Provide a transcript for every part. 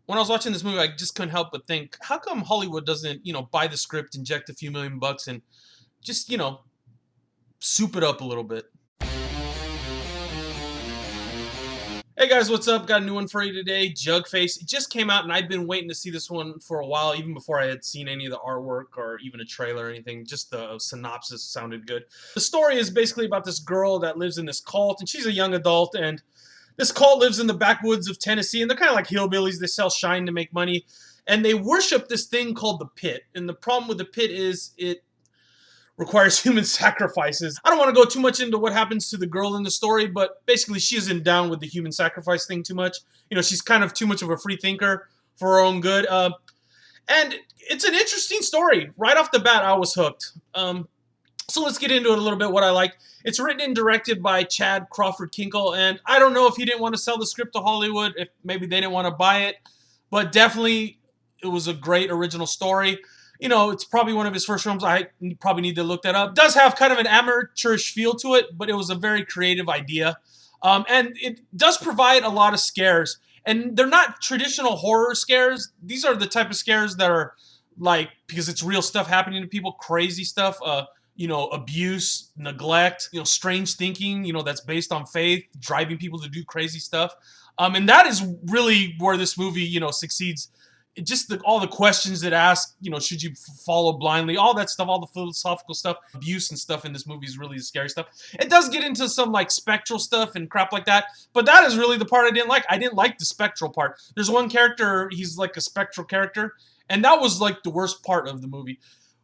when I was watching this movie, I just couldn't help but think, how come Hollywood doesn't, buy the script, inject a few million bucks, and just, soup it up a little bit? Hey guys, what's up? Got a new one for you today, Jug Face. It just came out and I've been waiting to see this one for a while, even before I had seen any of the artwork or even a trailer or anything. Just the synopsis sounded good. The story is basically about this girl that lives in this cult, and she's a young adult, and this cult lives in the backwoods of Tennessee, and they're kind of like hillbillies. They sell shine to make money, and they worship this thing called the pit. And the problem with the pit is it requires human sacrifices. I don't want to go too much into what happens to the girl in the story, but basically she isn't down with the human sacrifice thing too much. She's kind of too much of a free thinker for her own good. And it's an interesting story. Right off the bat, I was hooked. So let's get into it a little bit, what I like. It's written and directed by Chad Crawford Kinkle, and I don't know if he didn't want to sell the script to Hollywood, if maybe they didn't want to buy it, but definitely it was a great original story. It's probably one of his first films. I probably need to look that up. It does have kind of an amateurish feel to it, but it was a very creative idea. And it does provide a lot of scares. And they're not traditional horror scares. These are the type of scares that are like, because it's real stuff happening to people, crazy stuff, abuse, neglect, strange thinking, that's based on faith, driving people to do crazy stuff. And that is really where this movie, succeeds. All the questions it asks, should you follow blindly, all that stuff, all the philosophical stuff, abuse and stuff in this movie is really the scary stuff. It does get into some like spectral stuff and crap like that, but that is really the part I didn't like. I didn't like the spectral part. There's one character, he's like a spectral character, and that was like the worst part of the movie.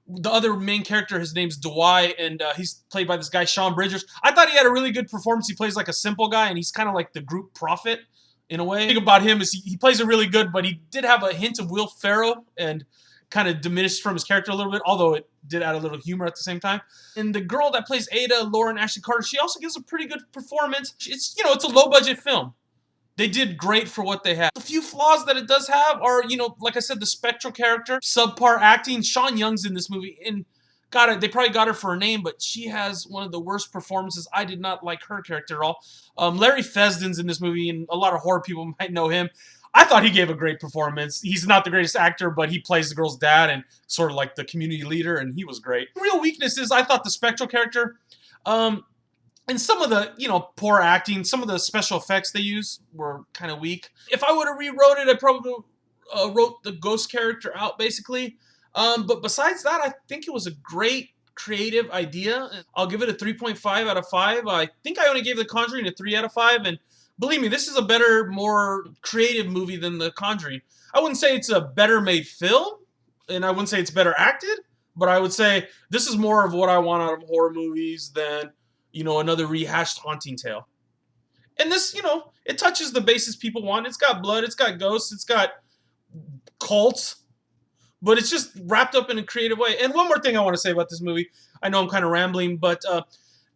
The other main character, his name's Dwight, and he's played by this guy, Sean Bridgers. I thought he had a really good performance. He plays like a simple guy, and he's kind of like the group prophet in a way. The thing about him is he plays it really good, but he did have a hint of Will Ferrell and kind of diminished from his character a little bit, although it did add a little humor at the same time. And the girl that plays Ada, Lauren Ashley Carter, she also gives a pretty good performance. It's a low-budget film. They did great for what they had. The few flaws that it does have are, like I said, the spectral character, subpar acting. Sean Young's in this movie, and they probably got her for her name, but she has one of the worst performances. I did not like her character at all. Larry Fessden's in this movie, and a lot of horror people might know him. I thought he gave a great performance. He's not the greatest actor, but he plays the girl's dad and sort of like the community leader, and he was great. Real weaknesses, I thought the spectral character, and some of the, poor acting, some of the special effects they use were kind of weak. If I would have rewrote it, I probably wrote the ghost character out, basically. But besides that, I think it was a great creative idea. I'll give it a 3.5 out of 5. I think I only gave The Conjuring a 3 out of 5, and believe me, this is a better, more creative movie than The Conjuring. I wouldn't say it's a better made film, and I wouldn't say it's better acted, but I would say this is more of what I want out of horror movies than, another rehashed haunting tale. And this, it touches the bases people want. It's got blood, it's got ghosts, it's got cults, but it's just wrapped up in a creative way. And one more thing I want to say about this movie. I know I'm kind of rambling, but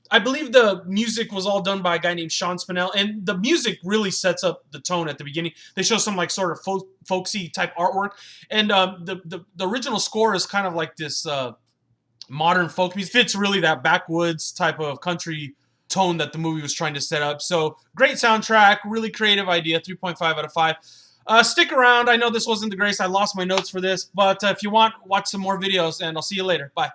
I believe the music was all done by a guy named Sean Spinell, and the music really sets up the tone at the beginning. They show some like sort of folksy type artwork, and the original score is kind of like this modern folk music. Fits really that backwoods type of country tone that the movie was trying to set up. So great soundtrack, really creative idea, 3.5 out of 5. Stick around. I know this wasn't the greatest. I lost my notes for this, but if you want, watch some more videos, and I'll see you later. Bye.